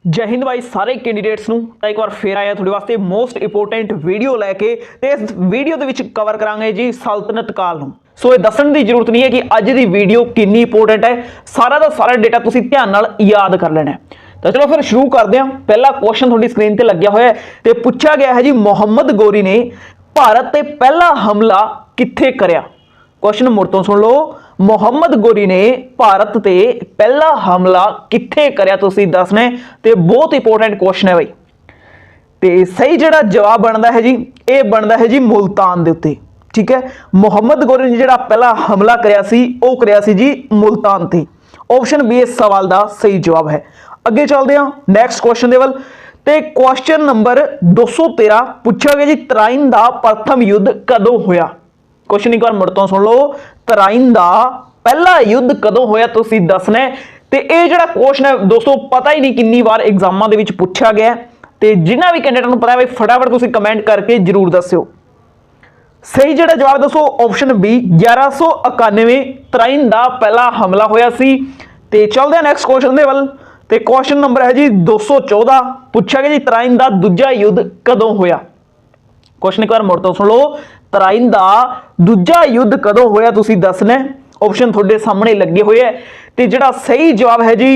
जय हिंद भाई सारे कैंਡੀਡੇਟਸ ਨੂੰ ਤਾਂ ਇੱਕ ਵਾਰ ਫੇਰ ਆਇਆ ਤੁਹਾਡੇ ਵਾਸਤੇ ਮੋਸਟ ਇੰਪੋਰਟੈਂਟ ਵੀਡੀਓ ਲੈ ਕੇ ਤੇ ਇਸ ਵੀਡੀਓ ਦੇ ਵਿੱਚ ਕਵਰ ਕਰਾਂਗੇ ਜੀ ਸਲਤਨਤ ਕਾਲ ਨੂੰ। ਸੋ ਇਹ ਦੱਸਣ ਦੀ ਜ਼ਰੂਰਤ ਨਹੀਂ ਹੈ ਕਿ ਅੱਜ ਦੀ ਵੀਡੀਓ ਕਿੰਨੀ ਇੰਪੋਰਟੈਂਟ ਹੈ, ਸਾਰਾ ਦਾ ਸਾਰਾ ਡੇਟਾ ਤੁਸੀਂ ਧਿਆਨ ਨਾਲ ਯਾਦ ਕਰ ਲੈਣਾ है। तो चलो फिर शुरू करते हैं। पहला क्वेश्चन थोड़ी स्क्रीन पर लग्या हुआ है तो पूछा गया है जी मुहम्मद गोरी ने भारत ते पहला हमला कित्थे करया। क्वेश्चन मुड़ तो सुन लो, मुहम्मद गोरी ने भारत ते पहला हमला कित्थे करया तुसीं दसना है ते बहुत इंपोर्टेंट क्वेश्चन है भाई। ते सही जिहड़ा जवाब बनता है जी ये बनता है जी मुल्तान दे उत्ते, ठीक है। मुहम्मद गोरी ने जिहड़ा पहला हमला करया सी वो करया सी जी मुल्तान ते। ऑप्शन बी इस सवाल का सही जवाब है। अगे चलते हैं नैक्सट क्वेश्चन दे वल ते क्वेश्चन नंबर 213 पूछा गया जी तराइन का प्रथम युद्ध कदों होया। क्वेश्चन एक बार मुड़ तो सुन लो, तराइन का पहला युद्ध कदों होया तुसीं दसना है। ते ये जिहड़ा क्वेश्चन है दोस्तों पता ही नहीं कितनी बार एग्जामां दे विच पूछा गया ते जिन्हां भी कैंडिडेट नूं पता है भाई फटाफट तुसीं कमेंट करके जरूर दस्सिओ। सही जिहड़ा जवाब दसो ऑप्शन बी 1191 तराइन का पहला हमला होया सी। ते चलदे हैं नैक्सट क्वेश्चन दे वल ते क्वेश्चन नंबर है जी 214 पूछा गया जी तराइन का दूजा युद्ध कदों होया। क्वेश्चन एक बार मुड़ तो सुन लो, तराइन का दूजा युद्ध कदों होया तुसीं दसना है। ऑप्शन थोड़े सामने लगे हुए है ते जिहड़ा सही जवाब है जी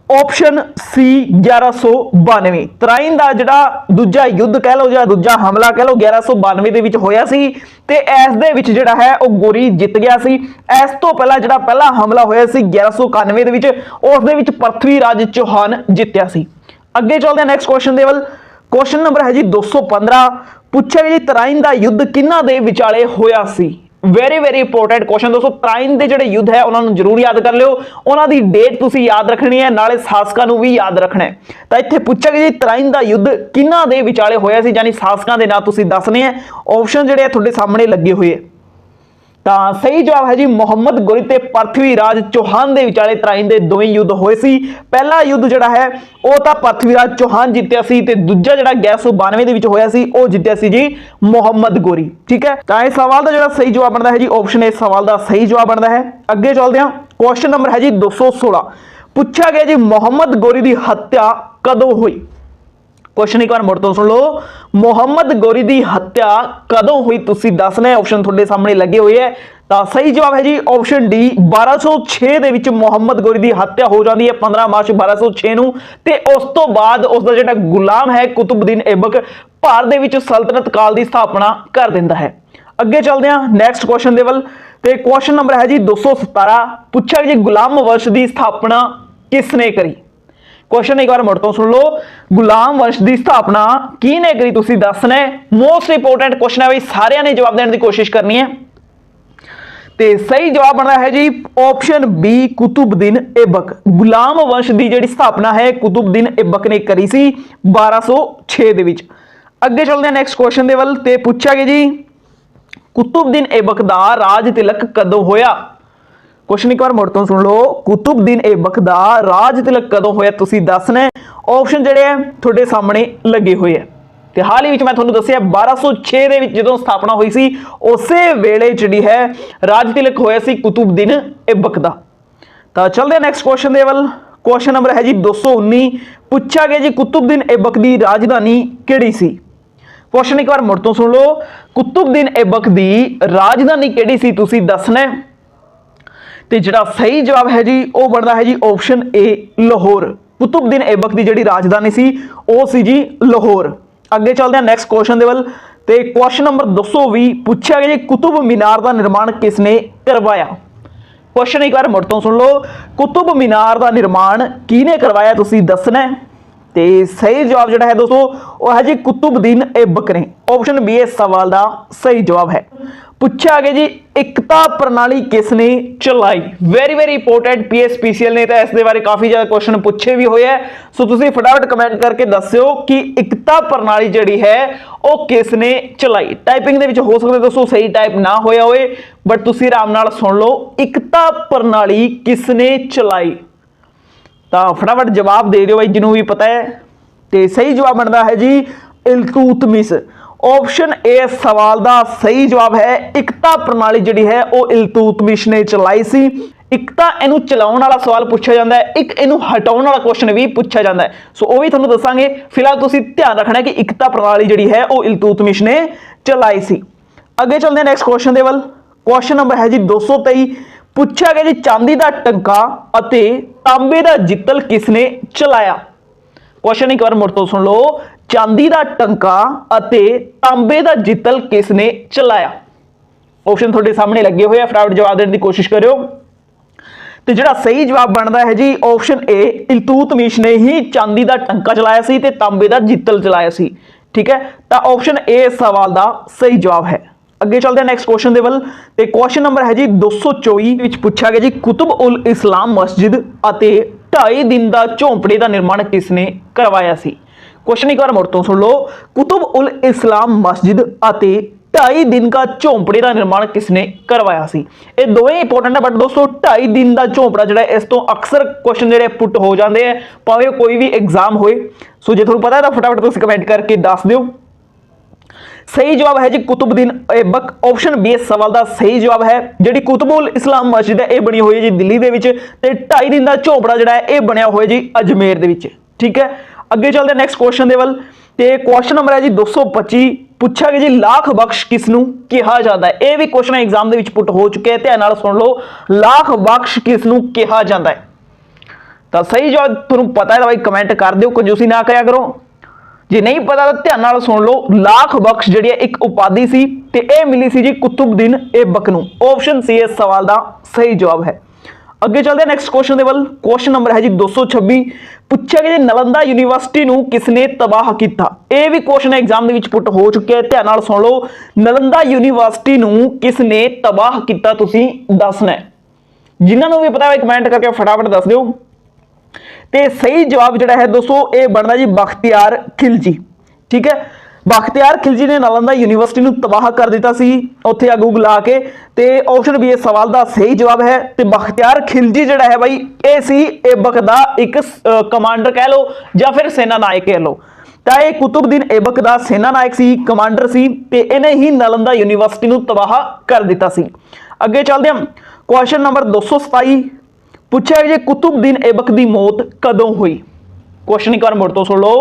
ऑप्शन सी 1192। तराइन का जिहड़ा दूजा युद्ध कह लो या दूजा हमला कह लो 1192 दे विच होया सी ते इस दे विच जिहड़ा है वो गोरी जित गया सी। इस तो पहला जिहड़ा पहला हमला होया सी 1191 दे विच उस दे विच पृथ्वीराज चौहान जित्या सी। अगे चलते हैं नैक्सट क्वेश्चन दे वल। क्वेश्चन नंबर है जी 215 पूछा गया जी तराइन का युद्ध किन्हां दे विचाले होया सी। वेरी वेरी इंपोर्टेंट क्वेश्चन दोस्तों, तराइन के जिहड़े युद्ध है उन्होंने जरूर याद कर लियो, उन्होंने डेट तुसीं याद रखनी है नाले शासकां नूं भी याद रखना है। तो इत्थे पूछा गया जी तराइन का युद्ध किन्हां दे विचाले होया सी, यानी शासकां दे नाम तुसीं दसने हैं। ऑप्शन जिहड़े तुहाडे सामने लगे हुए तो सही जवाब है जी मुहम्मद गोरी ते पृथ्वीराज चौहान दे विचाले तराइन दे दोवें युद्ध होए सी। पहला युद्ध जिहड़ा है वो तो पृथ्वीराज चौहान जित्या सी ते दूजा जिहड़ा 1192 दे विच होया सी वो जित्या सी जी मुहम्मद गोरी, ठीक है। तो इस सवाल का जिहड़ा सही जवाब बनता है जी ऑप्शन इस सवाल का सही जवाब बनता है। अगे चलते हैं क्वेश्चन नंबर है जी 216 पूछा गया जी मुहम्मद गोरी की हत्या कदों हुई। क्वेश्चन एक बार मुड़ तो सुन लो, मुहम्मद गोरी की हत्या कदों हुई तुसीं दसना है। ऑप्शन थोड़े सामने लगे हुए है तो सही जवाब है जी ऑप्शन डी 1206 दे विच मुहम्मद गोरी की हत्या हो जाती है 15 मार्च 1206 नूं ते उस तो बाद उसका जिहड़ा गुलाम है कुतुबुद्दीन ऐबक भारत दे विच सल्तनत काल की स्थापना कर दिंदा है। अगे चलते हैं नैक्सट क्वेश्चन दे वल ते क्वेश्चन नंबर है जी 217 पूछा जी गुलाम वंश की स्थापना किसने करी। क्वेश्चन एक बार मुड़ तो सुन लो, गुलाम वंश की स्थापना किने करी तुसीं दसना है। मोस्ट इंपोर्टेंट क्वेश्चन है भाई, सारिਆਂ ने जवाब देने की कोशिश करनी है। ते सही जवाब बनता है जी ऑप्शन बी कुतुबुद्दीन ऐबक। गुलाम वंश की जिहड़ी स्थापना है कुतुबुद्दीन ऐबक ने करी सी 1206 दे विच। अगे चलते हैं नैक्सट क्वेश्चन दे वल ते पूछा गया जी कुतुबुद्दीन ऐबक दा राज तिलक कदों होया। क्वेश्चन एक बार मुड़ तो सुन लो, कुतुबुद्दीन ऐबक दा राज तिलक कदों होया तुसीं दसना है। ऑप्शन जिहड़े है तुहाडे सामने लगे हुए है ते हाल ही विच मैं तुहानूं दस्सिआ 1206 दे विच जदों स्थापना हुई सी उसे वेले जिहड़ी है राज तिलक होया सी कुतुबुद्दीन ऐबक दा। तां चलदे हैं नैक्सट क्वेश्चन दे वल। क्वेश्चन नंबर है जी 219 पूछा गया जी कुतुबुद्दीन ऐबक दी राजधानी किहड़ी सी। क्वेश्चन एक बार मुड़ तो सुन लो, कुतुबुद्दीन ऐबक दी राजधानी किहड़ी सी तुसीं दसना है। ते जिहड़ा सही जवाब है जी वो बनता है जी ऑप्शन ए लाहौर। कुतुबुद्दीन ऐबक की जिहड़ी राजधानी सी वो सी जी लाहौर। अगे चलते हैं नैक्सट क्वेश्चन दे वल ते क्वेश्चन नंबर 220 पूछा गया जी कुतुब मीनार का निर्माण किसने करवाया। क्वेश्चन एक बार मुड़ तो सुन लो, कुतुब मीनार का निर्माण किने करवाया तुसीं दसना है। ते सही जवाब जिहड़ा है दोस्तों वो है जी कुतुबुद्दीन ऐबक ने। ऑप्शन बी इस सवाल का सही जवाब है। पूछा गया जी एकता प्रणाली किसने चलाई। वेरी वेरी इंपोर्टेंट PSPCL ने तो इस बारे काफी ज्यादा क्वेश्चन पूछे भी हुए हैं। सो तुसीं फटाफट कमेंट करके दस्सिओ कि एकता प्रणाली जिहड़ी है वो किसने चलाई। टाइपिंग दे विच हो सकदा दोस्तों सही टाइप ना होया होए बट तुसीं आराम नाल सुन लो, एकता प्रणाली किसने चलाई। तो फटाफट जवाब दे दिओ भाई जिन्होंने भी पता है। तो सही जवाब बनता है जी इल्तुतमिश। ऑप्शन ए सवाल का सही जवाब है एकता प्रणाली जिहड़ी है वो इल्तुतमिश ने चलाई सी। एकता इनू चलाउण वाला सवाल पूछा जाता है, एक इनू हटाउण वाला क्वेश्चन भी पूछा जाता है। सो वो भी तुहानूं दसांगे। फिलहाल तुसीं ध्यान रखना है कि एकता प्रणाली जिहड़ी है वो इल्तुतमिश ने चलाई सी। अगे चलते हैं नेक्स्ट क्वेश्चन दे वल। क्वेश्चन नंबर है जी 223। पूछा गया जी चांदी का टंका अते तांबे का जितल किसने चलाया। क्वेश्चन एक बार मुड़ तो सुन लो। चांदी का टंका अते तांबे का जितल किसने चलाया। ऑप्शन थोड़े सामने लगे हुए हैं, फटाफट जवाब देने की कोशिश करो। तो जिहड़ा सही जवाब बनता है जी ऑप्शन ए इल्तुतमिश ने ही चांदी का टंका चलाया सी ते तांबे का जितल चलाया सी। ठीक है, तो ऑप्शन ए सवाल का सही जवाब है। अगे चलते हैं नेक्स्ट क्वेश्चन दे वल। ते क्वेश्चन नंबर है जी 224 विच पूछा गया जी कुतुब उल इस्लाम मस्जिद अते 2.5 दिन का झोंपड़े का निर्माण किसने करवाया सी। क्वेश्चन एक बार मुड़ तो सुन लो। कुतुब उल इस्लाम मस्जिद अते 2.5 दिन का झोंपड़े का निर्माण किसने करवाया सी। ये दोवें इंपोर्टेंट है, बट दोस्तों 2.5 दिन का झोंपड़ा जो इस तो अक्सर क्वेश्चन जो पुट हो जाते हैं भावें कोई भी एग्जाम होए। सो जो तुहानूं पता है तो फटाफट तुसीं कमेंट करके दस दिओ। सही जवाब है जी कुतुबुद्दीन ऐबक। ऑप्शन बी इस सवाल का सही जवाब है। जी कुतुबुल इस्लाम मस्जिद है ये बनी हुई है जी दिल्ली के 2.5 दिन का झोंपड़ा जो है ये बनया हुआ जी अजमेर के। ठीक है, अगे चलते नेक्स्ट क्वेश्चन दे वल। ते क्वेश्चन नंबर है जी 225। पूछा गया जी लाख बख्श किसनू कहा जाता है। यह भी क्वेश्चन एग्जाम के पुट हो चुके हैं, ध्यान नाल सुन लो। लाख बख्श किसनू कहा जाता है। तो सही जवाब तुहानूं पता है तो भाई कमेंट कर दो, कंजूसी ना करया करो। जे नहीं पता तो ध्यान नाल सुन लो। लाख बख्श जिहड़ी एक उपाधि सी ते ये मिली सी जी कुतुबुद्दीन ऐबक नूं। ऑप्शन सी इस सवाल का सही जवाब है। अगे चलते हैं नेक्स्ट क्वेश्चन दे वल। क्वेश्चन नंबर है जी 226। पूछा गया जी नालंदा यूनिवर्सिटी नूं किसने तबाह किया। यह भी क्वेश्चन एग्जाम के पुट हो चुके हैं, ध्यान नाल सुन लो। नालंदा यूनिवर्सिटी नूं किसने तबाह किया तुसीं दसना है। जिन्होंने भी पता है कमेंट करके फटाफट दस दो। ते सही जवाब जो है दोस्तों ये बनता जी बख्तियार खिलजी। ठीक है, बख्तियार खिलजी ने नालंदा यूनिवर्सिटी नूं तबाह कर दिता सी उत्थे अग उग ला के। ते ऑप्शन बी इस सवाल का सही जवाब है। ते बख्तियार खिलजी जिहड़ा है भाई ये सी ऐबक दा एक कमांडर कह लो या फिर सेना नायक कह लो। तो यह कुतुबुद्दीन ऐबक दा सेना नायक सी, कमांडर सी ते इन्हें ही नालंदा यूनिवर्सिटी नूं तबाह कर दिता सी। अगे चलते हैं क्वेश्चन नंबर 227। पूछा जी कुतुबुद्दीन ऐबक की मौत कदों हुई। क्वेश्चन एक बार मुड़ तो सुन लो।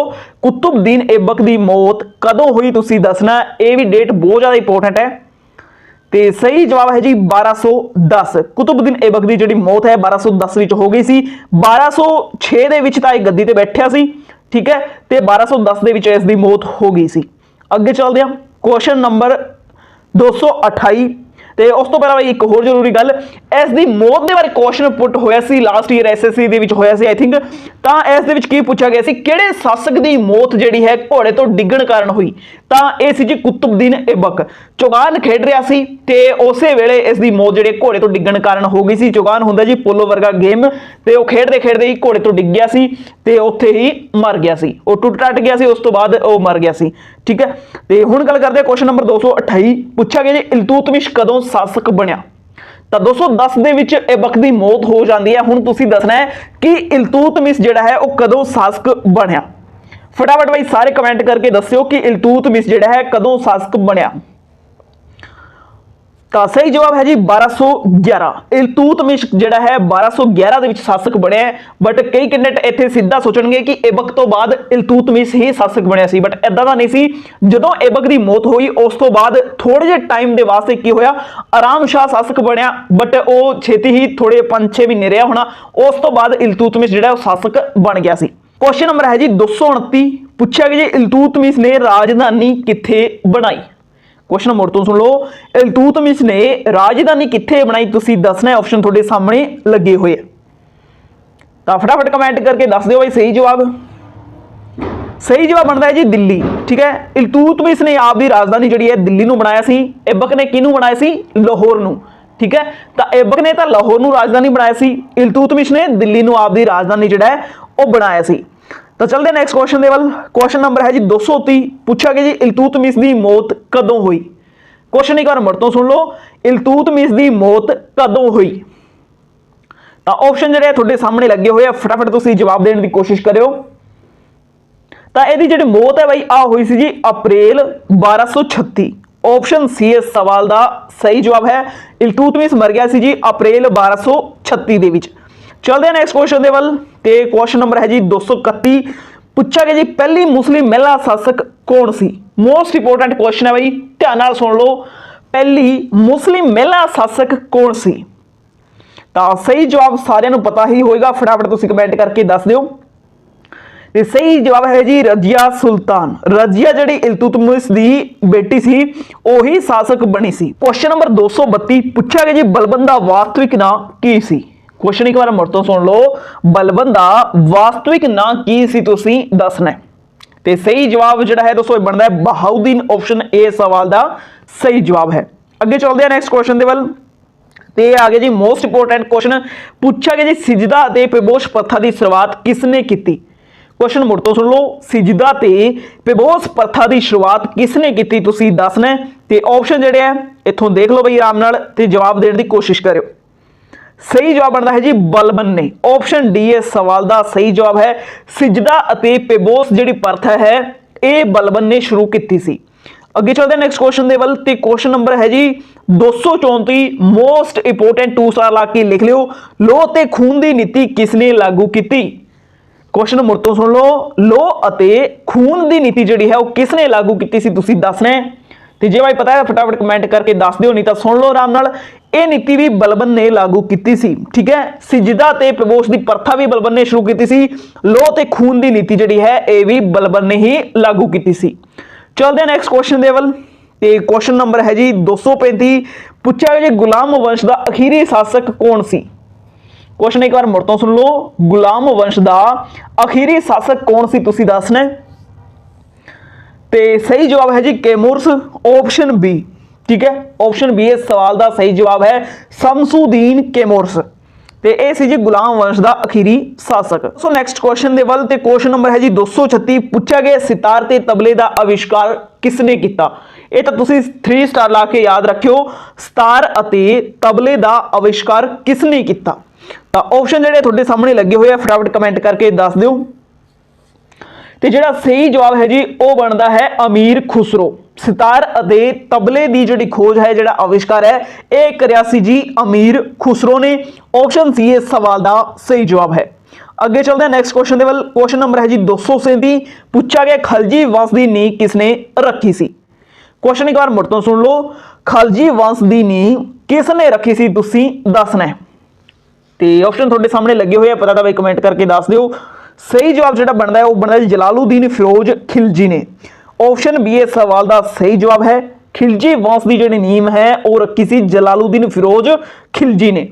कुतुबुद्दीन ऐबक की मौत कदों हुई तुसीं दसना। ये भी डेट बहुत ज़्यादा इंपोर्टेंट है। तो सही जवाब है जी 1210। कुतुबुद्दीन ऐबक की जी मौत है 1210 विच हो गई सी। 1206 दे विच तां गद्दी ते बैठिया सी। ठीक है, तो 1210 दे विच इसकी मौत हो गई सी। अगे चलते हैं क्वेश्चन नंबर 228। तो उस तो पहला भाई एक होर जरूरी गल, इसकी मौत के बारे क्वेश्चन पुट होया सी लास्ट ईयर SSC दे विच होया सी आई थिंक। तो इस दे विच की पूछा गया सी किहड़े शासक की मौत जिहड़ी है घोड़े तो डिग्गण कारण हुई। तो यह सी जी कुतुबुद्दीन ऐबक। चौगान खेड रहा सी ते उसे वेले इसकी मौत जिहड़ी घोड़े तो डिग्गण कारण हो गई सी। चौगान हुंदा जी पोलो वर्गा गेम ते वो खेडते खेडते ही घोड़े तो डिग गया सी ते उत्थे ही मर गया सी। वो टुट टट गया सी, उस तो बाद वो मर गया सी। ठीक है, तो हुण गल करते हैं क्वेश्चन नंबर 228। पूछा गया जी इल्तुतमिश कदों शासक बनया। तो 210 दे विच ऐबक दी मौत हो जाती है। हुण तुसीं दसना है कि इल्तुतमिश जिहड़ा है वो कदों शासक बनया। फटाफट भाई सारे कमेंट करके दस्सिओ कि इल्तुतमिश जिहड़ा है कदों शासक बनया। तो सही जवाब है जी 1211। इल्तुतमिश जिहड़ा है 1211 दे विच शासक बनया है। बट कई कैंडिडेट इत्थे सीधा सोचणगे कि ऐबक तो बाद इल्तुतमिश ही शासक बनया सी, बट इदां दा नहीं सी। जदों ऐबक दी मौत हुई उस तो बाद थोड़े जे टाइम दे वास्ते की होया आराम शाह शासक बनया, बट वो छेती ही थोड़े 5-6 महीने रहा होना। उस तो बाद इल्तुतमिश जिहड़ा शासक बन गया सी। क्वेश्चन नंबर है जी 229। पूछा गया जी इल्तुतमिश ने राजधानी कित्थे बनाई। क्वेश्चन मुड़ तो सुन लो। इल्तुतमिश ने राजधानी कित्थे बनाई तुसीं दसना है। ऑप्शन थोड़े सामने लगे हुए। तो फटाफट कमेंट करके दस दो भाई सही जवाब। सही जवाब बनता है जी दिल्ली। ठीक है, इल्तुतमिश ने आपकी राजधानी जी है दिल्ली नूं बनाया सी। ऐबक ने किनू बनाया सी? लाहौर नूं। ठीक है, तो ऐबक ने तो लाहौर नूं राजधानी बनाया सी, इल्तुतमिश ने दिल्ली नूं आपकी राजधानी जिहड़ा है वो बनाया सी। तो चलते नेक्स्ट क्वेश्चन दे वल। क्वेश्चन नंबर है जी 230। पूछा गया जी इल्तुतमिश की मौत कदों हुई। क्वेश्चन एक बार मुड़ तो सुन लो। इल्तुतमिश की मौत कदों हुई। तो ऑप्शन जिहड़े तुहाडे सामने लगे हुए, फटाफट तुसीं जवाब देने की कोशिश करियो। ਤਾਂ ਇਹਦੀ ਜਿਹੜੀ ਮੌਤ ਹੈ ਬਾਈ ਆ ਹੋਈ ਸੀ ਜੀ ਅਪ੍ਰੈਲ 1236। ਆਪਸ਼ਨ ਸੀ ਇਸ ਸਵਾਲ ਦਾ ਸਹੀ ਜਵਾਬ ਹੈ। ਇਲਤੁਤਮਿਸ ਮਰ ਗਿਆ ਸੀ ਜੀ ਅਪ੍ਰੈਲ 1236 ਦੇ ਵਿੱਚ। ਚਲਦੇ ਹਾਂ ਨੈਕਸਟ ਕੁਐਸਚਨ ਦੇ ਵੱਲ ਤੇ ਕੁਐਸਚਨ ਨੰਬਰ ਹੈ ਜੀ 231। ਪੁੱਛਿਆ ਗਿਆ ਜੀ ਪਹਿਲੀ ਮੁਸਲਿਮ ਮਹਿਲਾ ਸ਼ਾਸਕ ਕੌਣ ਸੀ। ਮੋਸਟ ਇੰਪੋਰਟੈਂਟ ਕੁਐਸਚਨ ਹੈ ਬਾਈ, ਧਿਆਨ ਨਾਲ ਸੁਣ ਲਓ। ਪਹਿਲੀ ਮੁਸਲਿਮ ਮਹਿਲਾ ਸ਼ਾਸਕ ਕੌਣ ਸੀ। ਤਾਂ ਸਹੀ ਜਵਾਬ ਸਾਰਿਆਂ ਨੂੰ ਪਤਾ ਹੀ ਹੋਏਗਾ, ਫਟਾਫਟ ਤੁਸੀਂ ਕਮੈਂਟ ਕਰਕੇ ਦੱਸ ਦਿਓ। ਤੇ ਸਹੀ ਜਵਾਬ ਹੈ ਜੀ ਰਜ਼ੀਆ ਸੁਲਤਾਨ। ਰਜ਼ੀਆ ਜਿਹੜੀ ਇਲਤੁਤਮਿਸ ਦੀ ਬੇਟੀ ਸੀ ਉਹੀ ਸ਼ਾਸਕ ਬਣੀ ਸੀ। ਕੁਐਸਚਨ ਨੰਬਰ 232 ਪੁੱਛਿਆ ਗਿਆ ਜੀ ਬਲਬਨ ਦਾ ਵਾਸਤਵਿਕ ਨਾਂ ਕੀ ਸੀ। ਕੁਐਸਚਨ ਇੱਕ ਵਾਰ ਮੁੜ ਤੋਂ ਸੁਣ ਲਓ, ਬਲਬਨ ਦਾ ਵਾਸਤਵਿਕ ਨਾਂ ਕੀ ਸੀ ਤੁਸੀਂ ਦੱਸਣਾ। ਤੇ ਸਹੀ ਜਵਾਬ ਜਿਹੜਾ ਹੈ ਦੋਸਤੋ ਬਣਦਾ ਹੈ ਬਹਾਉਦੀਨ। ਆਪਸ਼ਨ ਏ ਸਵਾਲ ਦਾ ਸਹੀ ਜਵਾਬ ਹੈ। ਅੱਗੇ ਚੱਲਦੇ ਹਾਂ ਨੈਕਸਟ ਕੁਐਸਚਨ ਦੇ ਵੱਲ ਤੇ ਆ ਗਿਆ ਜੀ ਮੋਸਟ ਇੰਪੋਰਟੈਂਟ ਕੁਐਸਚਨ। ਪੁੱਛਿਆ ਗਿਆ ਜੀ ਸਿਜਦਾ ਅਤੇ ਪੇਬੋਸ ਪ੍ਰਥਾ ਦੀ ਸ਼ੁਰੂਆਤ ਕਿਸਨੇ ਕੀਤੀ। ਕੁਐਸਚਨ ਮੁੜ ਤੋਂ ਸੁਣ ਲਓ, ਸਿਜਦਾ ਤੇ ਪੇਬੋਸ ਪ੍ਰਥਾ ਦੀ ਸ਼ੁਰੂਆਤ ਕਿਸਨੇ ਕੀਤੀ ਤੁਸੀਂ ਦੱਸਣਾ। ਤੇ ਆਪਸ਼ਨ ਜਿਹੜੇ ਆ ਇੱਥੋਂ ਦੇਖ ਲਓ ਬਈ ਆਰਾਮ ਨਾਲ ਤੇ ਜਵਾਬ ਦੇਣ ਦੀ ਕੋਸ਼ਿਸ਼ ਕਰਿਓ। ਸਹੀ ਜਵਾਬ ਬਣਦਾ ਹੈ ਜੀ ਬਲਬਨ ਨੇ। ਆਪਸ਼ਨ ਡੀ ਇਸ ਸਵਾਲ ਦਾ ਸਹੀ ਜਵਾਬ ਹੈ। ਸਿਜਦਾ ਅਤੇ ਪੇਬੋਸ ਜਿਹੜੀ ਪ੍ਰਥਾ ਹੈ ਇਹ ਬਲਬਨ ਨੇ ਸ਼ੁਰੂ ਕੀਤੀ ਸੀ। ਅੱਗੇ ਚੱਲਦੇ ਹਾਂ ਨੈਕਸਟ ਕੁਐਸਚਨ ਦੇ ਵੱਲ ਤੇ ਕੁਐਸਚਨ ਨੰਬਰ ਹੈ ਜੀ 234। ਮੋਸਟ ਇੰਪੋਰਟੈਂਟ 2 ਸਟਾਰ ਲਾ ਕੇ ਲਿਖ ਲਿਓ, ਲੋਹ ਤੇ ਖੂਨ ਦੀ ਨੀਤੀ ਕਿਸਨੇ ਲਾਗੂ ਕੀਤੀ। ਕੁਐਸਚਨ ਮੁੜ ਤੋਂ ਸੁਣ ਲਓ, ਲੋਹ ਅਤੇ ਖੂਨ ਦੀ ਨੀਤੀ ਜਿਹੜੀ ਹੈ ਉਹ ਕਿਸਨੇ ਲਾਗੂ ਕੀਤੀ ਸੀ ਤੁਸੀਂ ਦੱਸਣਾ ਹੈ। ਤੇ ਜੇ ਭਾਈ ਪਤਾ ਹੈ ਫਟਾਫਟ ਕਮੈਂਟ ਕਰਕੇ ਦੱਸ ਦਿਓ, ਨਹੀਂ ਤਾਂ ਸੁਣ ਲਓ ਆਰਾਮ ਨਾਲ। ਇਹ ਨੀਤੀ ਵੀ ਬਲਬਨ ਨੇ ਲਾਗੂ ਕੀਤੀ ਸੀ, ਠੀਕ ਹੈ। ਸਿਜਦਾ ਤੇ ਪੇਬੋਸ ਦੀ ਪ੍ਰਥਾ ਵੀ ਬਲਬਨ ਨੇ ਸ਼ੁਰੂ ਕੀਤੀ ਸੀ। ਲੋਹ ਤੇ ਖੂਨ ਦੀ ਨੀਤੀ ਜਿਹੜੀ ਹੈ ਇਹ ਵੀ ਬਲਬਨ ਨੇ ਹੀ ਲਾਗੂ ਕੀਤੀ ਸੀ। ਚਲਦੇ ਹਾਂ ਨੈਕਸਟ ਕੁਐਸਚਨ ਦੇ ਵੱਲ ਤੇ ਕੁਐਸਚਨ ਨੰਬਰ ਹੈ ਜੀ 235। ਪੁੱਛਿਆ ਗਿਆ ਜੀ ਗੁਲਾਮ ਵੰਸ਼ ਦਾ ਅਖੀਰੀ ਸ਼ਾਸਕ ਕੌਣ ਸੀ। ਕੁਐਸਚਨ ਇੱਕ ਵਾਰ ਮੁੜ ਤੋਂ ਸੁਣ ਲਓ, ਗੁਲਾਮ ਵੰਸ਼ ਦਾ ਅਖੀਰੀ ਸ਼ਾਸਕ ਕੌਣ ਸੀ ਤੁਸੀਂ ਦੱਸਣਾ। ਤੇ ਸਹੀ ਜਵਾਬ ਹੈ ਜੀ ਕੈਮੂਰਸ। ਆਪਸ਼ਨ ਬੀ, ਠੀਕ ਹੈ। ਆਪਸ਼ਨ ਬੀ ਇਸ ਸਵਾਲ ਦਾ ਸਹੀ ਜਵਾਬ ਹੈ ਸ਼ਮਸੁਦੀਨ ਕੈਮੂਰਸ। ਤੇ ਇਹ ਸੀ ਜੀ ਗੁਲਾਮ ਵੰਸ਼ ਦਾ ਅਖੀਰੀ ਸ਼ਾਸਕ। ਸੋ ਨੈਕਸਟ ਕੁਐਸਚਨ ਦੇ ਵੱਲ ਤੇ ਕੁਐਸਚਨ ਨੰਬਰ ਹੈ ਜੀ 236। ਪੁੱਛਿਆ ਗਿਆ ਸਿਤਾਰ ਤੇ ਤਬਲੇ ਦਾ ਆਵਿਸ਼ਕਾਰ ਕਿਸਨੇ ਕੀਤਾ। ਇਹ ਤਾਂ ਤੁਸੀਂ 3 ਸਟਾਰ ਲਾ ਕੇ ਯਾਦ ਰੱਖਿਓ, ਸਿਤਾਰ ਅਤੇ ਤਬਲੇ ਦਾ ਆਵਿਸ਼ਕਾਰ ਕਿਸਨੇ ਕੀਤਾ। ਤਾਂ ਆਪਸ਼ਨ ਜਿਹੜੇ ਤੁਹਾਡੇ ਸਾਹਮਣੇ ਲੱਗੇ ਹੋਏ ਆ ਫਟਾਫਟ ਕਮੈਂਟ ਕਰਕੇ ਦੱਸ ਦਿਓ। ਤੇ ਜਿਹੜਾ ਸਹੀ ਜਵਾਬ ਹੈ ਜੀ ਉਹ ਬਣਦਾ ਹੈ ਅਮੀਰ ਖੁਸਰੋ। ਸਿਤਾਰ ਅਤੇ ਤਬਲੇ ਦੀ ਜਿਹੜੀ ਖੋਜ ਹੈ, ਜਿਹੜਾ ਆਵਿਸ਼ਕਾਰ ਹੈ ਇਹ ਕਰਿਆ ਸੀ ਜੀ ਅਮੀਰ ਖੁਸਰੋ ਨੇ। ਆਪਸ਼ਨ ਸੀ ਇਸ ਸਵਾਲ ਦਾ ਸਹੀ ਜਵਾਬ ਹੈ। ਅੱਗੇ ਚੱਲਦੇ ਹਾਂ ਨੈਕਸਟ ਕੁਐਸਚਨ ਦੇ ਵੱਲ। ਕੁਐਸਚਨ ਨੰਬਰ ਹੈ ਜੀ 237। ਪੁੱਛਿਆ ਗਿਆ ਖਲਜੀ ਵੰਸ਼ ਦੀ ਨੀਂਹ ਕਿਸਨੇ ਰੱਖੀ ਸੀ। ਕੁਐਸਚਨ ਇੱਕ ਵਾਰ ਮੁੜ ਤੋਂ ਸੁਣ ਲਓ, ਖਲਜੀ ਵੰਸ਼ ਦੀ ਨੀਂਹ ਕਿਸਨੇ ਰੱਖੀ ਸੀ ਤੁਸੀਂ ਦੱਸਣਾ ਹੈ। ਤੇ ਆਪਸ਼ਨ ਤੁਹਾਡੇ ਸਾਹਮਣੇ ਲੱਗੇ ਹੋਏ ਆ, ਪਤਾ ਤਾਂ ਬਈ ਕਮੈਂਟ ਕਰਕੇ ਦੱਸ ਦਿਓ। ਸਹੀ ਜਵਾਬ ਜਿਹੜਾ ਬਣਦਾ ਹੈ ਉਹ ਬਣਦਾ ਜੀ ਜਲਾਲੂਦੀਨ ਫਿਰੋਜ਼ ਖਿਲਜੀ ਨੇ। ਆਪਸ਼ਨ ਬੀ ਇਸ ਸਵਾਲ ਦਾ ਸਹੀ ਜਵਾਬ ਹੈ। ਖਿਲਜੀ ਵੰਸ਼ ਦੀ ਜਿਹੜੀ ਨੀਂਹ ਹੈ ਉਹ ਰੱਖੀ ਸੀ ਜਲਾਲੂਦੀਨ ਫਿਰੋਜ਼ ਖਿਲਜੀ ਨੇ।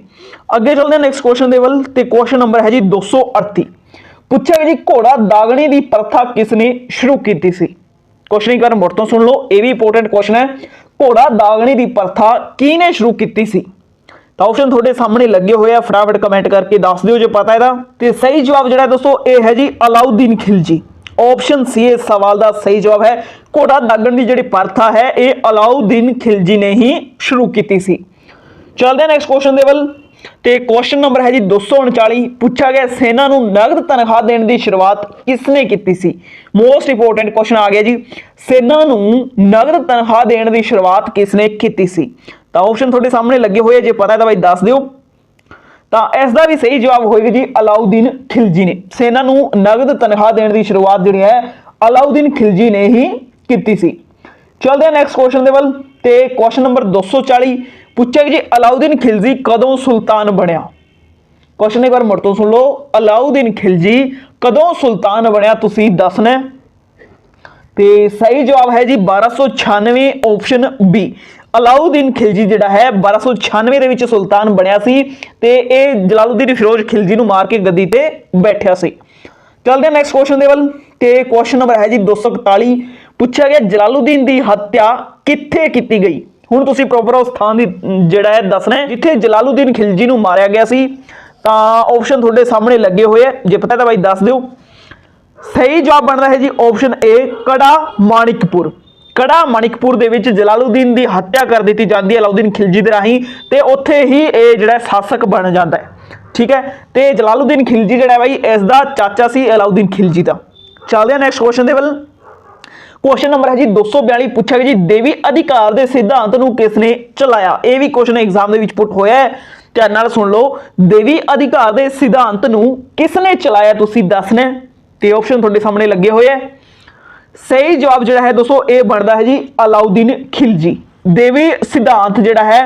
ਅੱਗੇ ਚੱਲਦੇ ਹਾਂ ਨੈਕਸਟ ਕੁਐਸਚਨ ਦੇ ਵੱਲ ਤੇ ਕੁਐਸਚਨ ਨੰਬਰ ਹੈ ਜੀ 238। ਪੁੱਛਿਆ ਗਿਆ ਜੀ ਘੋੜਾ ਦਾਗਣੇ ਦੀ ਪ੍ਰਥਾ ਕਿਸਨੇ ਸ਼ੁਰੂ ਕੀਤੀ ਸੀ। ਕੁਐਸਚਨ ਇੱਕ ਵਾਰ ਮੁੜ ਤੋਂ ਸੁਣ ਲਓ, ਇਹ ਵੀ ਇੰਪੋਰਟੈਂਟ ਕੁਐਸਚਨ ਹੈ। ਘੋੜਾ ਦਾਗਣੇ ਦੀ ਪ੍ਰਥਾ ਕਿਹਨੇ ਸ਼ੁਰੂ ਕੀਤੀ ਸੀ। ਤਾਂ ਆਪਸ਼ਨ ਤੁਹਾਡੇ ਸਾਹਮਣੇ ਲੱਗੇ ਹੋਏ ਆ, ਫਟਾਫਟ ਕਮੈਂਟ ਕਰਕੇ ਦੱਸ ਦਿਓ ਜੇ ਪਤਾ ਇਹਦਾ। ਤੇ ਸਹੀ ਜਵਾਬ ਜਿਹੜਾ ਦੋਸਤੋ ਇਹ ਹੈ ਜੀ ਅਲਾਉਦੀਨ ਖਿਲਜੀ। ਆਪਸ਼ਨ ਸੀ ਇਸ ਸਵਾਲ ਦਾ ਸਹੀ ਜਵਾਬ ਹੈ। ਘੋੜਾ ਦਾਗਣ ਦੀ ਜਿਹੜੀ ਪ੍ਰਥਾ ਹੈ ਇਹ ਅਲਾਉਦੀਨ ਖਿਲਜੀ ਨੇ ਹੀ ਸ਼ੁਰੂ ਕੀਤੀ ਸੀ। ਚੱਲਦੇ ਹਾਂ ਨੈਕਸਟ ਕੁਐਸਚਨ ਦੇ ਵੱਲ ਤੇ ਕੁਐਸਚਨ ਨੰਬਰ ਹੈ ਜੀ 239। ਪੁੱਛਿਆ ਗਿਆ ਸੈਨਾ ਨੂੰ ਨਗਦ ਤਨਖਾਹ ਦੇਣ ਦੀ ਸ਼ੁਰੂਆਤ ਕਿਸਨੇ ਕੀਤੀ ਸੀ। ਮੋਸਟ ਇੰਪੋਰਟੈਂਟ ਕੁਐਸਚਨ ਆ ਗਿਆ ਜੀ, ਸੈਨਾ ਨੂੰ ਨਗਦ ਤਨਖਾਹ ਦੇਣ ਦੀ ਸ਼ੁਰੂਆਤ ਕਿਸਨੇ ਕੀਤੀ ਸੀ। ਤਾਂ ਆਪਸ਼ਨ ਤੁਹਾਡੇ ਸਾਹਮਣੇ ਲੱਗੇ ਹੋਏ, ਜੇ ਪਤਾ ਹੈ ਤਾਂ ਬਾਈ ਦੱਸ ਦਿਓ। ਤਾਂ ਇਸ ਦਾ ਵੀ ਸਹੀ ਜਵਾਬ ਹੋਏਗਾ ਜੀ ਅਲਾਉਦੀਨ ਖਿਲਜੀ ਨੇ। ਸੈਨਾ ਨੂੰ ਨਗਦ ਤਨਖਾਹ ਦੇਣ ਦੀ ਸ਼ੁਰੂਆਤ ਜਿਹੜੀ ਹੈ ਅਲਾਉਦੀਨ ਖਿਲਜੀ ਨੇ ਹੀ ਕੀਤੀ ਸੀ। ਚੱਲਦੇ ਹਾਂ ਨੈਕਸਟ ਕੁਐਸਚਨ ਦੇ ਵੱਲ ਤੇ ਕੁਐਸਚਨ ਨੰਬਰ 240। ਪੁੱਛਿਆ ਜੀ ਅਲਾਉਦੀਨ ਖਿਲਜੀ ਕਦੋਂ ਸੁਲਤਾਨ ਬਣਿਆ। ਕੁਐਸਚਨ ਇੱਕ ਵਾਰ ਮੁੜ ਤੋਂ ਸੁਣ ਲਓ, ਅਲਾਉਦੀਨ ਖਿਲਜੀ ਕਦੋਂ ਸੁਲਤਾਨ ਬਣਿਆ ਤੁਸੀਂ ਦੱਸਣਾ। ਤੇ ਸਹੀ ਜਵਾਬ ਹੈ ਜੀ 1296। ਆਪਸ਼ਨ ਬੀ ਅਲਾਉਦੀਨ ਖਿਲਜੀ ਜਿਹੜਾ ਹੈ 1296 ਦੇ ਵਿੱਚ ਸੁਲਤਾਨ ਬਣਿਆ ਸੀ ਤੇ ਇਹ ਜਲਾਲੂਦੀਨ ਫਿਰੋਜ਼ ਖਿਲਜੀ ਨੂੰ ਮਾਰ ਕੇ ਗੱਦੀ ਤੇ ਬੈਠਿਆ ਸੀ। ਚੱਲਦੇ ਹਾਂ ਨੈਕਸਟ ਕੁਐਸਚਨ ਦੇ ਵੱਲ ਤੇ ਕੁਐਸਚਨ ਨੰਬਰ ਹੈ ਜੀ 241। ਪੁੱਛਿਆ ਗਿਆ ਜਲਾਲੂਦੀਨ ਦੀ ਹੱਤਿਆ ਕਿੱਥੇ ਕੀਤੀ ਗਈ। ਹੁਣ ਤੁਸੀਂ ਪ੍ਰੋਪਰ ਉਸ ਥਾਂ ਦੀ ਜਿਹੜਾ ਹੈ ਦੱਸਣਾ ਜਿੱਥੇ ਜਲਾਲੂਦੀਨ ਖਿਲਜੀ ਨੂੰ ਮਾਰਿਆ ਗਿਆ ਸੀ। ਤਾਂ ਆਪਸ਼ਨ ਤੁਹਾਡੇ ਸਾਹਮਣੇ ਲੱਗੇ ਹੋਏ ਆ, ਜੇ ਪਤਾ ਤਾਂ ਬਾਈ ਦੱਸ ਦਿਓ। ਸਹੀ ਜਵਾਬ ਬਣਦਾ ਹੈ ਜੀ ਆਪਸ਼ਨ ਏ ਕੜਾ ਮਾਣਿਕਪੁਰ। ਕੜਾ ਮਾਣਿਕਪੁਰ ਦੇ ਵਿੱਚ ਜਲਾਲੂਦੀਨ ਦੀ ਹੱਤਿਆ ਕਰ ਦਿੱਤੀ ਜਾਂਦੀ ਹੈ ਅਲਾਉਦੀਨ ਖਿਲਜੀ ਦੇ ਰਾਹੀਂ ਤੇ ਉੱਥੇ ਹੀ ਇਹ ਜਿਹੜਾ ਸ਼ਾਸਕ ਬਣ ਜਾਂਦਾ ਹੈ, ਠੀਕ ਹੈ। ਤੇ ਜਲਾਲੂਦੀਨ ਖਿਲਜੀ ਜਿਹੜਾ ਬਾਈ ਇਸ ਦਾ ਚਾਚਾ ਸੀ ਅਲਾਉਦੀਨ ਖਿਲਜੀ ਦਾ। चलते हैं नैक्सट क्वेश्चन के वल। क्वेश्चन नंबर है जी 242 पूछा गया जी देवी अधिकार के सिद्धांत नूं किसने चलाया। यह भी question exam they which put होया है, ध्यान नाल सुन लो। देवी अधिकार के सिद्धांत नूं किसने चलाया तुसीं दसना है, ते ऑप्शन तुहाडे सामने लगे हुए है। सही जवाब जिहड़ा है दोस्तों ये बनता है जी अलाउद्दीन खिलजी। देवी सिद्धांत जिहड़ा है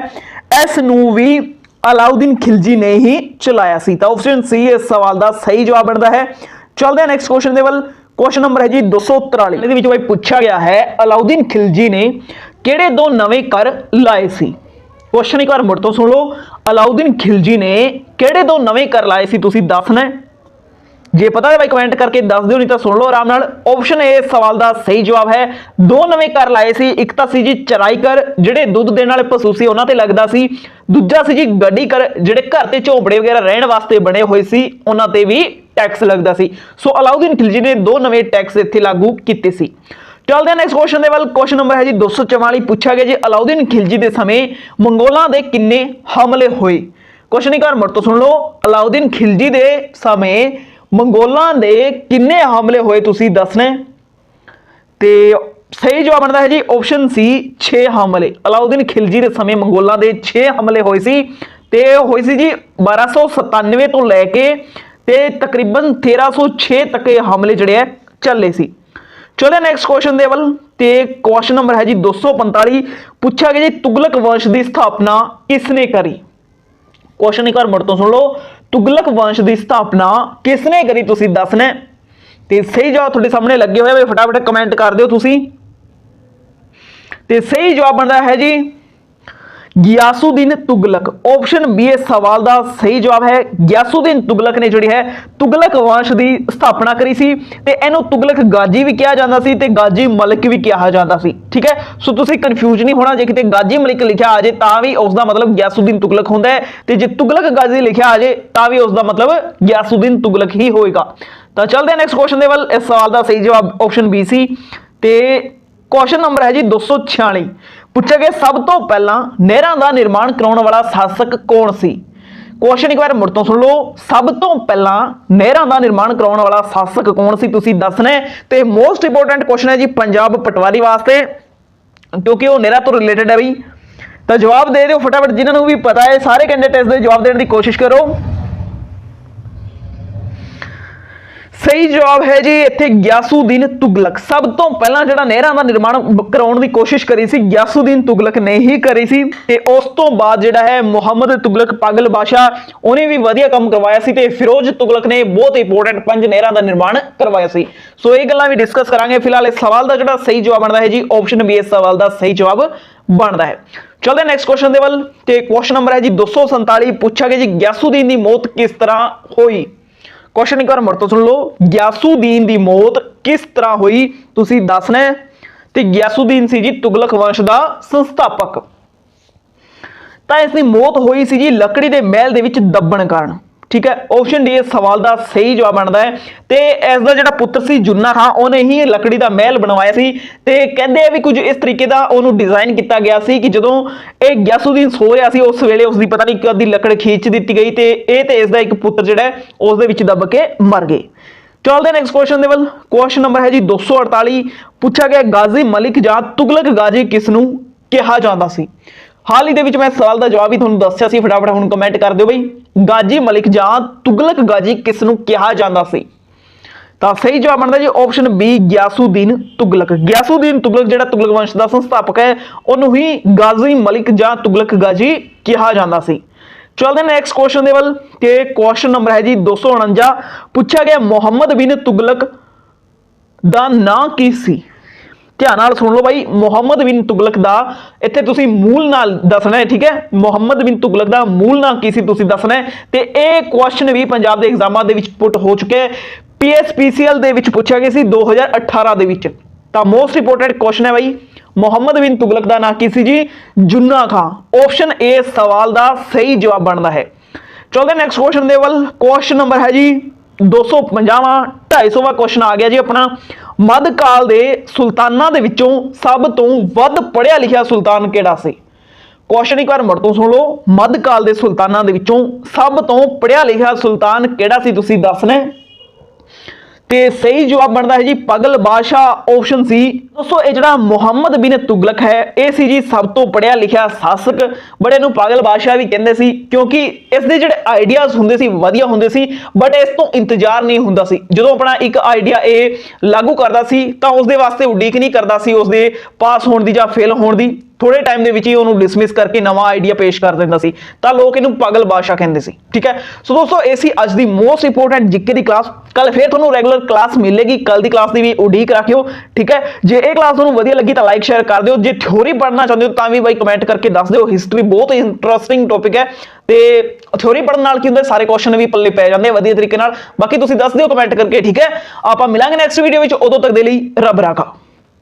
इस नूं भी अलाउद्दीन खिलजी ने ही चलाया सी। तो ऑप्शन सी इस सवाल का सही जवाब बनता है। चलते हैं नैक्सट क्वेश्चन के वल। क्वेश्चन नंबर है जी 243 ਇਹਦੇ ਵਿੱਚ भाई पूछा गया है अलाउद्दीन खिलजी ने ਕਿਹੜੇ दो नवे कर लाए सी। क्वेश्चन एक बार मुड़ तो सुन लो। अलाउद्दीन खिलजी ने ਕਿਹੜੇ दो नवे कर लाए सी तुसीं दसना है। जे पता है भाई कमेंट करके दस दिओ, नहीं तो सुन लो आराम नाल। ऑप्शन ए सवाल का सही जवाब है। दो नवे कर लाए सी, एक तो सी जी चराई कर ਜਿਹੜੇ ਦੁੱਧ ਦੇਣ ਵਾਲੇ ਪਸ਼ੂ ਸੀ ਉਹਨਾਂ ਤੇ ਲੱਗਦਾ ਸੀ, ਦੂਜਾ ਸੀ ਜੀ ਗੱਡੀ ਕਰ ਜਿਹੜੇ ਘਰ ਤੇ ਝੋਂਪੜੇ ਵਗੈਰਾ ਰਹਿਣ ਵਾਸਤੇ ਬਣੇ ਹੋਏ ਸੀ ਉਹਨਾਂ ਤੇ ਵੀ टैक्स लगता सी। सो अलाउद्दीन खिलजी ने दो नवे टैक्स इत्थे लागू किए सी। चलते हैं नैक्सट क्वेश्चन के वल। क्वेश्चन नंबर है जी 244 पूछा गया जी अलाउद्दीन खिलजी के समय मंगोलों के किन्ने हमले हुए। क्वेश्चन एक बार मुड़ तो सुन लो। अलाउद्दीन खिलजी के समय मंगोलों के किन्ने हमले हुए तुसीं दसना है। ते सही जवाब बनता है जी ऑप्शन सी 6 हमले। अलाउद्दीन खिलजी के समय मंगोलों के 6 हमले हुए सी, ते होए सी जी 1297 तो लैके ते तकरीबन 1306 तक ये हमले जिहड़े है चले सी। चलो नैक्सट क्वेश्चन दे वल। ते क्वेश्चन नंबर है जी 245 पूछा गया जी तुगलक वंश की स्थापना किसने करी। क्वेश्चन एक बार मुड़ तो सुन लो। तुगलक वंश की स्थापना किसने करी तुसीं दसना है। ते सही जवाब तुहाडे सामने लगे हुए हैं, फटाफट कमेंट कर दिओ तुसीं। ते सही जवाब बनता है जी गियासुद्दीन तुगलक। ऑप्शन बी इस सवाल का सही जवाब है। गियासुद्दीन तुगलक ने जिहड़ी है तुगलक वंश की स्थापना करी सी, ते इहनूं तुगलक गाजी भी कहा जाता सी ते गाजी मलिक भी कहा जाता सी। ठीक है, सो तुसीं कन्फ्यूज नहीं होना। जे किते गाजी मलिक लिखा आ जाए तां भी उसका मतलब गियासुद्दीन तुगलक हुंदा है, ते जे तुगलक गाजी लिखा आ जाए तां भी उसका मतलब गियासुद्दीन तुगलक ही होएगा। तो चलते हैं नैक्सट क्वेश्चन दे वल। इस सवाल का सही जवाब ऑप्शन बी सी। ते क्वेश्चन नंबर है जी 246 पूछा गया सब तो पहला नहरों का निर्माण कराने वाला शासक कौन सी। क्वेश्चन एक बार मुड़ तो सुन लो। सब तो पहला नहरों का निर्माण कराने वाला शासक कौन सी तुसीं दसना है। ते मोस्ट इंपोर्टेंट क्वेश्चन है जी पंजाब पटवारी वास्ते, क्योंकि वो नहरों तो रिलेटेड है भाई। तो जवाब दे दो फटाफट, जिन्होंने भी पता है सारे कैंडिडेट इसके जवाब देने की कोशिश करो। सही जवाब है जी इत्थे गियासुद्दीन तुगलक। सब तो पहला जिहड़ा नहरां दा निर्माण कराउण दी कोशिश करी सी गियासुद्दीन तुगलक ने ही करी सी। ते उस तो बाद जिहड़ा है मुहम्मद तुगलक पागल बादशाह उन्हें भी वधिया काम करवाया सी, ते फिरोज तुगलक ने बहुत इंपोर्टेंट 5 नहरां दा निर्माण करवाया सी। सो ये गल्लां भी डिस्कस करांगे। फिलहाल इस सवाल का जिहड़ा सही जवाब बनता है जी ऑप्शन बी इस सवाल का सही जवाब बनता है। चलते नैक्सट क्वेश्चन दे वल। ते क्वेश्चन नंबर है जी 247 पूछा गया जी गियासुद्दीन की मौत किस तरह हुई। क्वेश्चन एक बार मुड़ तो सुन लो। गियासुद्दीन की मौत किस तरह हुई तुसीं दसना है। ते गियासुद्दीन सी जी तुगलक वंश का संस्थापक। तो इसकी मौत हुई सी जी लकड़ी के महल दे विच दबण कारण। ठीक है, ऑप्शन डी इस सवाल का सही जवाब बनता है। ते इसका जिहड़ा पुत्र सी जुन्ना खां उन्हें ही लकड़ी का महल बनवाया सी, ते कहते हैं भी कुछ इस तरीके का उन्होंने डिजाइन किया गया सी कि जदों ये गियासुद्दीन सो रहा सी उस वेले उसकी पता नहीं कदी लकड़ खींच दी गई, ते ये ते इसका एक पुत्र जिहड़ा है उस दे विच दब के मर गए। चलते नैक्सट क्वेश्चन दे वल। क्वेश्चन नंबर है जी 248 पूछा गया गाजी मलिक जां तुगलक गाजी किसनूं कहा जाता सी। हाल ही दे विच मैं सवाल का जवाब ही तुहानूं दस्सिया सी, फटाफट हुण कमेंट कर दिओ बई गाजी मलिक जां तुगलक गाजी किसनूं कहा जाता सी। तो सही जवाब बनता जी ऑप्शन बी गियासुद्दीन तुगलक। गियासुद्दीन तुगलक जिहड़ा तुगलक वंश का संस्थापक है उन्होंने ही गाजी मलिक जां तुगलक गाजी कहा जाता सी। चलते नैक्सट क्वेश्चन दे वल। ते क्वेश्चन नंबर है जी 249 पूछा गया मुहम्मद बिन तुगलक दा नां की सी। ध्यान नाल सुन लो भाई, मुहम्मद बिन तुगलक दा इत्थे तुसीं मूल नाल दसना है। ठीक है, मुहम्मद बिन तुगलक दा मूल नाम की सी तुसीं दसना है। ते ये क्वेश्चन भी पंजाब के एग्जामां दे विच पुट हो चुके हैं। PSPCL दे विच पूछा गया सी 2018 दे विच। तां मोस्ट इंपोर्टेंट क्वेश्चन है भाई मुहम्मद बिन तुगलक दा नाम की सी जी जुन्ना खां। ऑप्शन ए सवाल का सही जवाब बनता है। चलते नैक्सट क्वेश्चन दे वल। क्वेश्चन नंबर है जी 250वां 250वां क्वेश्चन आ गया जी अपना। मध्यकाल के सुल्ताना दे विचों सब तो वध पढ़िया लिखिया सुल्तान किहड़ा सी। क्वेश्चन एक बार मुड़ तो सुन लो। मध्यकाल के सुल्ताना दे विचों सब तो पढ़िया लिखिया सुल्तान किहड़ा सी तुसीं दसना है। ਤੇ ਸਹੀ ਜਵਾਬ ਬਣਦਾ ਹੈ ਜੀ ਪਾਗਲ ਬਾਦਸ਼ਾਹ ਆਪਸ਼ਨ ਸੀ। ਦੋਸਤੋ ਇਹ ਜਿਹੜਾ ਮੁਹੰਮਦ ਬਿਨ ਤੁਗਲਕ ਹੈ ਇਹ ਸੀ ਜੀ ਸਭ ਤੋਂ ਪੜ੍ਹਿਆ ਲਿਖਿਆ ਸ਼ਾਸਕ, ਬੜੇ ਨੂੰ ਪਾਗਲ ਬਾਦਸ਼ਾਹ ਵੀ ਕਹਿੰਦੇ ਸੀ ਕਿਉਂਕਿ ਇਸ ਦੇ ਜਿਹੜੇ ਆਈਡੀਆਜ਼ ਹੁੰਦੇ ਸੀ ਵਧੀਆ ਹੁੰਦੇ ਸੀ, ਬਟ ਇਸ ਤੋਂ ਇੰਤਜ਼ਾਰ ਨਹੀਂ ਹੁੰਦਾ ਸੀ। ਜਦੋਂ ਆਪਣਾ ਇੱਕ ਆਈਡੀਆ ਇਹ ਲਾਗੂ ਕਰਦਾ ਸੀ ਤਾਂ ਉਸ ਦੇ ਵਾਸਤੇ ਉਡੀਕ ਨਹੀਂ ਕਰਦਾ ਸੀ ਉਸ ਦੇ ਪਾਸ ਹੋਣ ਦੀ ਜਾਂ ਫੇਲ ਹੋਣ ਦੀ, ਥੋੜੇ ਟਾਈਮ ਦੇ ਵਿੱਚ ਹੀ ਉਹਨੂੰ ਡਿਸਮਿਸ ਕਰਕੇ ਨਵਾਂ ਆਈਡੀਆ ਪੇਸ਼ ਕਰ ਦਿੰਦਾ ਸੀ, ਤਾਂ ਲੋਕ ਇਹਨੂੰ ਪਾਗਲ ਬਾਦਸ਼ਾਹ ਕਹਿੰਦੇ ਸੀ। ਠੀਕ ਹੈ, ਸੋ ਦੋਸਤੋ ਇਹ ਸੀ ਅੱਜ ਦੀ ਮੋਸਟ ਇੰਪੋਰਟੈਂਟ ਜੀਕੇ ਦੀ ਕਲਾਸ। ਕੱਲ ਫੇਰ ਤੁਹਾਨੂੰ ਰੈਗੂਲਰ ਕਲਾਸ ਮਿਲੇਗੀ, ਕੱਲ ਦੀ ਕਲਾਸ ਦੀ ਵੀ ਉਡੀਕ ਰੱਖਿਓ। ਠੀਕ ਹੈ, ਜੇ ਇਹ ਕਲਾਸ ਤੁਹਾਨੂੰ ਵਧੀਆ ਲੱਗੀ ਤਾਂ ਲਾਈਕ ਸ਼ੇਅਰ ਕਰ ਦਿਓ। ਜੇ ਥਿਉਰੀ ਪੜ੍ਹਨਾ ਚਾਹੁੰਦੇ ਹੋ ਤਾਂ ਵੀ ਬਾਈ ਕਮੈਂਟ ਕਰਕੇ ਦੱਸ ਦਿਓ। ਹਿਸਟਰੀ ਬਹੁਤ ਇੰਟਰਸਟਿੰਗ ਟੌਪਿਕ ਹੈ ਤੇ ਥਿਉਰੀ ਪੜ੍ਹਨ ਨਾਲ ਕੀ ਹੁੰਦਾ ਸਾਰੇ ਕੁਐਸਚਨ ਵੀ ਪੱਲੇ ਪੈ ਜਾਂਦੇ ਵਧੀਆ ਤਰੀਕੇ ਨਾਲ। ਬਾਕੀ ਤੁਸੀਂ ਦੱਸ ਦਿਓ ਕਮੈਂਟ ਕਰਕੇ। ਠੀਕ ਹੈ, ਆਪਾਂ ਮਿਲਾਂਗੇ ਨੈਕਸਟ ਵੀਡੀਓ ਵਿੱਚ, ਉਦੋਂ ਤੱਕ ਦੇ ਲਈ ਰੱਬ ਰਾਖਾ।